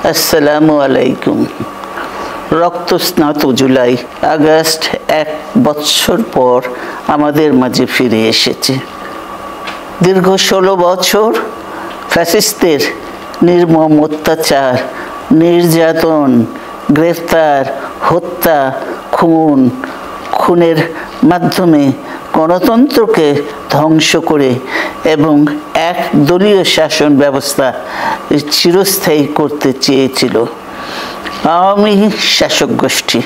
আসসালামু আলাইকুম। রক্তস্নাত July August 1 বছর পর আমাদের মাঝে ফিরে এসেছে। দীর্ঘ 16 বছর ফ্যাসিস্টদের নির্মম অত্যাচার, নির্যাতন, গ্রেফতার, হত্যা, খুনের মাধ্যমে গণতন্ত্রকে ধ্বংস করে এবং একদলীয় শাসন ব্যবস্থা চিরস্থায়ী করতে চেয়েছিল আওয়ামী শাসক গোষ্ঠী।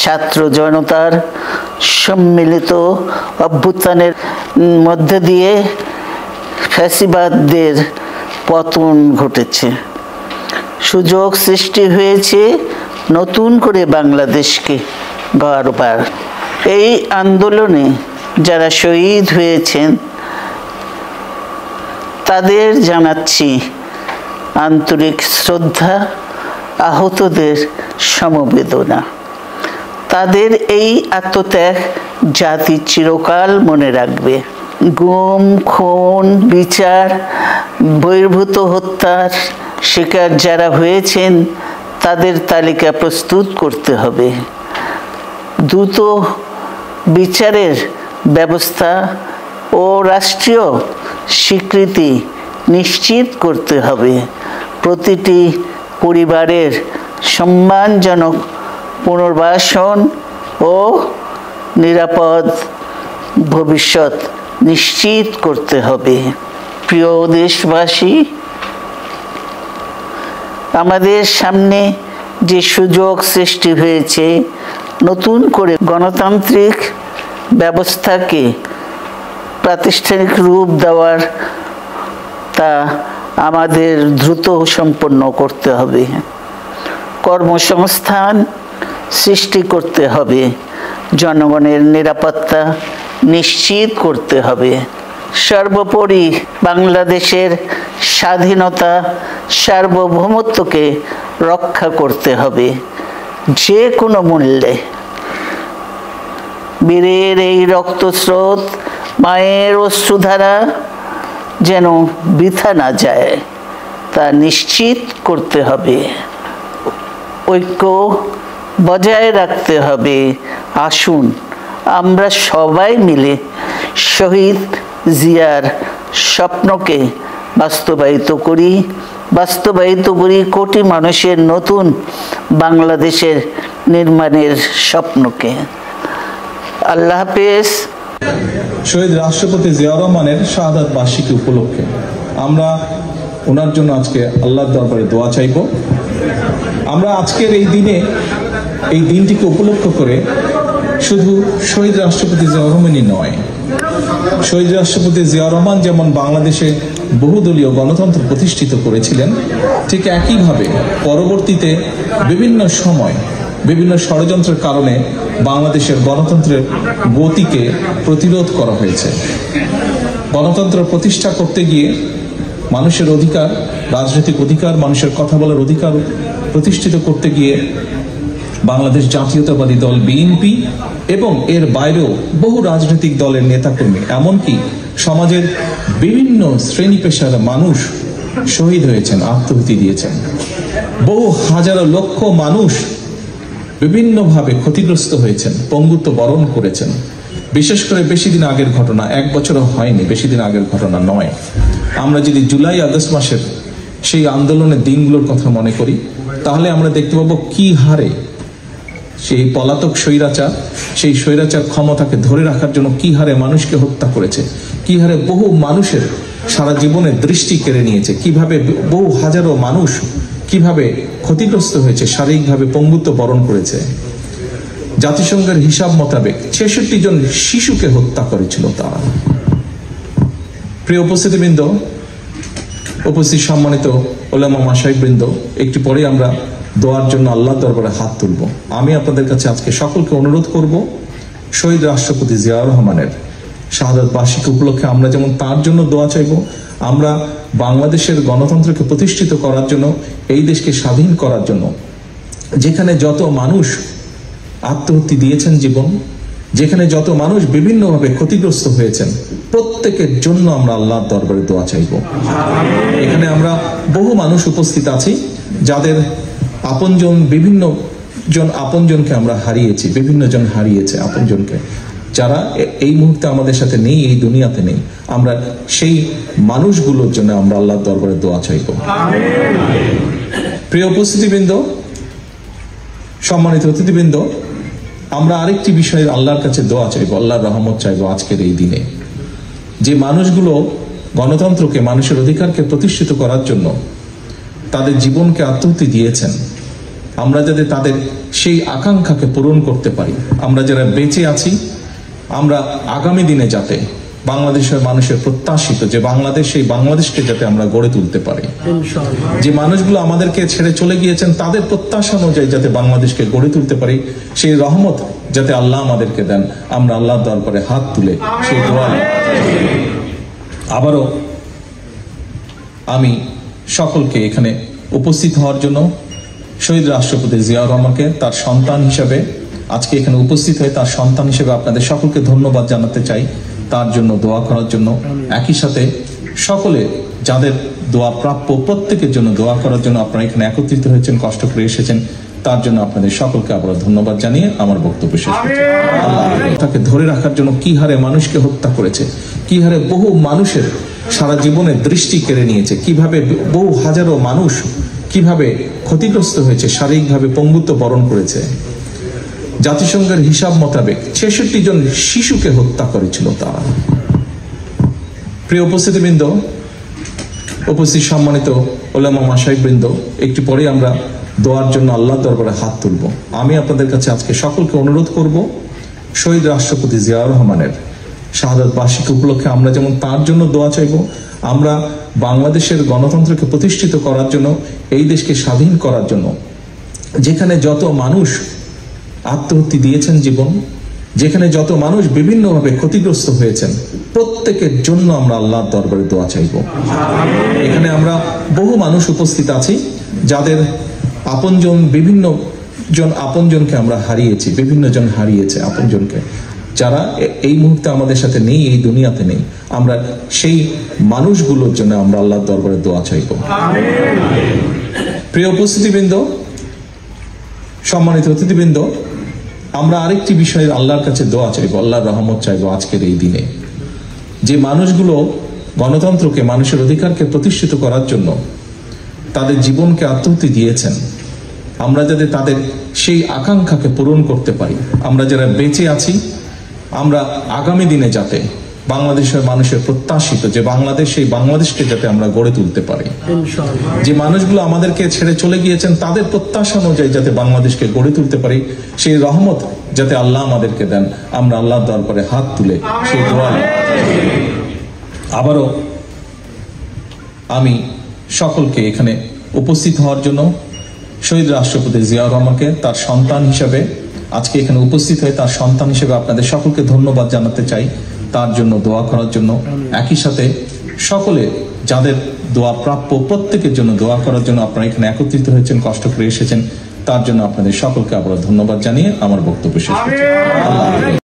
ছাত্র জনতার সম্মিলিত অভ্যুত্থানের মধ্যে দিয়ে ফ্যাসিবাদদের পতন ঘটেছে। সুযোগ সৃষ্টি হয়েছে নতুন করে বাংলাদেশকে গড়বার। এই আন্দোলনে যারা শহীদ হয়েছেন তাদের জানাচ্ছি আন্তরিক শ্রদ্ধা, আহতদের সমবেদনা। তাদের এই আত্মত্যাগ জাতি চিরকাল মনে রাখবে। গুম, খুন, বিচার বহির্ভূত হত্যার শিকার যারা হয়েছেন তাদের তালিকা প্রস্তুত করতে হবে। দ্রুত বিচারের ব্যবস্থা ও রাষ্ট্রীয় স্বীকৃতি নিশ্চিত করতে হবে। প্রতিটি পরিবারের সম্মানজনক পুনর্বাসন ও নিরাপদ ভবিষ্যৎ নিশ্চিত করতে হবে। প্রিয় দেশবাসী, আমাদের সামনে যে সুযোগ সৃষ্টি হয়েছে নতুন করে গণতান্ত্রিক ব্যবস্থাকে প্রাতিষ্ঠানিক রূপ দেওয়ার, তা আমাদের দ্রুত সম্পন্ন করতে হবে। কর্মসংস্থান সৃষ্টি করতে হবে, জনগণের নিরাপত্তা নিশ্চিত করতে হবে। সর্বোপরি বাংলাদেশের স্বাধীনতা, সার্বভৌমত্বকে রক্ষা করতে হবে যে কোনো মূল্যে। বীরের এই রক্তস্রোত, মায়ের অশ্রুধারা যেন বৃথা না যায় তা নিশ্চিত করতে হবে। ঐক্য বজায় রাখতে হবে। আসুন আমরা সবাই মিলে শহীদ জিয়ার স্বপ্নকে বাস্তবায়িত করি কোটি মানুষের নতুন বাংলাদেশের নির্মাণের স্বপ্নকে। আল্লাহ হাফেজ। শহীদ রাষ্ট্রপতি জিয়া রহমানের শাহাদাত বার্ষিকী উপলক্ষে আমরা ওনার জন্য আজকে আল্লাহর দরবারে দোয়া চাইব। আমরা আজকের এই দিনটিকে উপলক্ষ করে শুধু শহীদ রাষ্ট্রপতি জিয়া রহমানই নয়, শহীদ রাষ্ট্রপতি জিয়া রহমান যেমন বাংলাদেশে বহুদলীয় গণতন্ত্র প্রতিষ্ঠিত করেছিলেন, ঠিক একইভাবে পরবর্তীতে বিভিন্ন সময় বিভিন্ন ষড়যন্ত্রের কারণে বাংলাদেশের গণতন্ত্রের গতিকে প্রতিরোধ করা হয়েছে। গণতন্ত্র প্রতিষ্ঠা করতে গিয়ে মানুষের অধিকার, রাজনৈতিক অধিকার, মানুষের কথা বলার অধিকার প্রতিষ্ঠিত করতে গিয়ে বাংলাদেশ জাতীয়তাবাদী দল বিএনপি এবং এর বাইরেও বহু রাজনৈতিক দলের নেতাকর্মী, এমনকি সমাজের বিভিন্ন শ্রেণী পেশার মানুষ শহীদ হয়েছেন, আত্মাহুতি দিয়েছেন। বহু হাজারো লক্ষ মানুষ বিভিন্নভাবে ক্ষতিগ্রস্ত হয়েছেন, পঙ্গুত্ব বরণ করেছেন। বিশেষ করে বেশি দিন আগের ঘটনা, 1 বছরও হয়নি, বেশি দিন আগের ঘটনা নয়। আমরা যদি জুলাই আগস্ট মাসের সেই আন্দোলনের দিনগুলোর কথা মনে করি তাহলে আমরা দেখতে পাবো কি হারে সেই পলাতক সেই স্বৈরাচার ক্ষমতাকে ধরে রাখার জন্য কি হারে মানুষকে হত্যা করেছে, কি হারে বহু মানুষের সারা জীবনের দৃষ্টি কেড়ে নিয়েছে, কিভাবে বহু হাজারো মানুষ কিভাবে ক্ষতিগ্রস্ত হয়েছে, শারীরিকভাবে পঙ্গুত্ব বরণ করেছে। জাতিসংঘের হিসাব মোতাবেক 66 জন শিশুকে হত্যা করেছিল তারা। প্রিয় উপস্থিতিবৃন্দ, উপস্থিত সম্মানিত ওলামা মাশায়েখবৃন্দ, একটু পরে আমরা দোয়ার জন্য আল্লাহর দরবারে হাত তুলব। আমি আপনাদের কাছে আজকে সকলকে অনুরোধ করব, শহীদ রাষ্ট্রপতি জিয়া রহমানের শাহাদাত বার্ষিকী উপলক্ষে আমরা যেমন তার জন্য দোয়া চাইব, আমরা বাংলাদেশের গণতন্ত্রকে প্রতিষ্ঠিত করার জন্য, এই দেশকে স্বাধীন করার জন্য যেখানে যত মানুষ আত্মহত্যা দিয়েছেন জীবন, যেখানে যত মানুষ বিভিন্নভাবে ক্ষতিগ্রস্ত হয়েছেন প্রত্যেকের জন্য আমরা আল্লাহর দরবারে দোয়া চাইব। এখানে আমরা বহু মানুষ উপস্থিত আছি যাদের আপনজন বিভিন্ন জন আপনজনকে আমরা হারিয়েছি, বিভিন্ন জন হারিয়েছে আপনজনকে, যারা এই মুহূর্তে আমাদের সাথে নেই, এই দুনিয়াতে নেই। আমরা সেই মানুষগুলোর জন্য আমরা আল্লাহর দরবারে দোয়া চাইব। প্রিয় উপস্থিতিবৃন্দ, সম্মানিত অতিথিবৃন্দ, আমরা আরেকটি বিষয়ে আল্লাহর কাছে দোয়া চাইবো, আল্লাহর রহমত চাইবো আজকের এই দিনে। যে মানুষগুলো গণতন্ত্রকে, মানুষের অধিকারকে প্রতিষ্ঠিত করার জন্য তাদের জীবনকে আত্মাহুতি দিয়েছেন, আমরা যাতে তাদের সেই আকাঙ্ক্ষাকে পূরণ করতে পারি। আমরা যারা বেঁচে আছি, আমরা আগামী দিনে যাতে বাংলাদেশের মানুষের প্রত্যাশিত যে বাংলাদেশ, সেই বাংলাদেশকে যাতে আমরা গড়ে তুলতে পারি। যে মানুষগুলো আমাদেরকে ছেড়ে চলে গিয়েছেন তাদের প্রত্যাশা অনুযায়ী যাতে বাংলাদেশকে গড়ে তুলতে পারি, সেই রহমত যাতে আল্লাহ আমাদেরকে দেন, আমরা আল্লাহর দরবারে হাত তুলে সেই দোয়া। আবারও আমি সকলকে এখানে উপস্থিত হওয়ার জন্য, শহীদ রাষ্ট্রপতি জিয়াউর রহমানকে তার সন্তান হিসেবে আজকে এখানে উপস্থিত হয়ে তার সন্তান হিসেবে আপনাদের সকলকে ধন্যবাদ জানাতে চাই, তার জন্য দোয়া করার জন্য। একই সাথে সকলে যাদের দোয়া প্রাপ্য প্রত্যেকের জন্য দোয়া করার জন্য আপনারা এখানে একত্রিত হয়েছেন, কষ্ট করে এসেছেন, তার জন্য আপনাদের সকলকে আবার ধন্যবাদ জানিয়ে আমার বক্তব্য শেষ করছি। তাকে ধরে রাখার জন্য কি হারে মানুষকে হত্যা করেছে, কি হারে বহু মানুষের সারা জীবনের দৃষ্টি কেড়ে নিয়েছে, কিভাবে বহু হাজারো মানুষ কিভাবে ক্ষতিগ্রস্ত হয়েছে, শারীরিকভাবে পঙ্গুত্ব বরণ করেছে। জাতিসংঘের হিসাব মোতাবেক 66 জন শিশুকে হত্যা করেছিল তারা। প্রিয় উপস্থিতিবৃন্দ, উপস্থিত সম্মানিত ওলামা মাশায়েখবৃন্দ, একটু পরে আমরা দোয়ার জন্য আল্লাহর দরবারে হাত তুলব। আমি আপনাদের কাছে আজকে সকলকে অনুরোধ করব, শহীদ রাষ্ট্রপতি জিয়াউর রহমানের শাহাদাত বার্ষিকী উপলক্ষে আমরা যেমন তার জন্য দোয়া চাইব, আমরা বাংলাদেশের গণতন্ত্রকে প্রতিষ্ঠিত করার জন্য, এই দেশকে স্বাধীন করার জন্য যেখানে যত মানুষ আত্মহত্যা দিয়েছেন জীবন, যেখানে যত মানুষ বিভিন্নভাবে ক্ষতিগ্রস্ত হয়েছেন প্রত্যেকের জন্য আমরা আল্লাহর দরবারে দোয়া চাইব। এখানে আমরা বহু মানুষ উপস্থিত আছি যাদের আপনজন বিভিন্ন জন আপনজনকে আমরা হারিয়েছি, বিভিন্ন জন হারিয়েছে আপনজনকে, যারা এই মুহূর্তে আমাদের সাথে নেই, এই দুনিয়াতে নেই। আমরা সেই মানুষগুলোর জন্য আমরা আল্লাহর দরবারে দোয়া চাইব। প্রিয় উপস্থিতিবৃন্দ, সম্মানিত অতিথিবৃন্দ, আমরা আরেকটি বিষয়ে আল্লাহর কাছে দোয়া চাইবো, আল্লাহর রহমত চাইবো আজকের এই দিনে। যে মানুষগুলো গণতন্ত্রকে, মানুষের অধিকারকে প্রতিষ্ঠিত করার জন্য তাদের জীবনকে আত্মাহুতি দিয়েছেন, আমরা যাতে তাদের সেই আকাঙ্ক্ষাকে পূরণ করতে পারি। আমরা যারা বেঁচে আছি, আমরা আগামী দিনে যাতে বাংলাদেশের মানুষের প্রত্যাশিত যে বাংলাদেশ, সেই বাংলাদেশকে যাতে আমরা গড়ে তুলতে পারি। যে মানুষগুলো আমাদেরকে ছেড়ে চলে গিয়েছেন তাদের প্রত্যাশা অনুযায়ী যাতে বাংলাদেশকে গড়ে তুলতে পারি, সেই রহমত যাতে আল্লাহ আমাদেরকে দেন, আমরা আল্লাহর দরবারে হাত তুলে সেই দোয়া। আবারও আমি সকলকে এখানে উপস্থিত হওয়ার জন্য, শহীদ রাষ্ট্রপতি জিয়াউর রহমানকে তার সন্তান হিসেবে আজকে এখানে উপস্থিত হয়ে তার সন্তান হিসেবে আপনাদের সকলকে ধন্যবাদ জানাতে চাই, তার জন্য দোয়া করার জন্য। একই সাথে সকলে যাদের দোয়া প্রাপ্য প্রত্যেকের জন্য দোয়া করার জন্য আপনারা এখানে একত্রিত হয়েছেন, কষ্ট করে এসেছেন, তার জন্য আপনাদের সকলকে আবার ধন্যবাদ জানিয়ে আমার বক্তব্য শেষ করছি।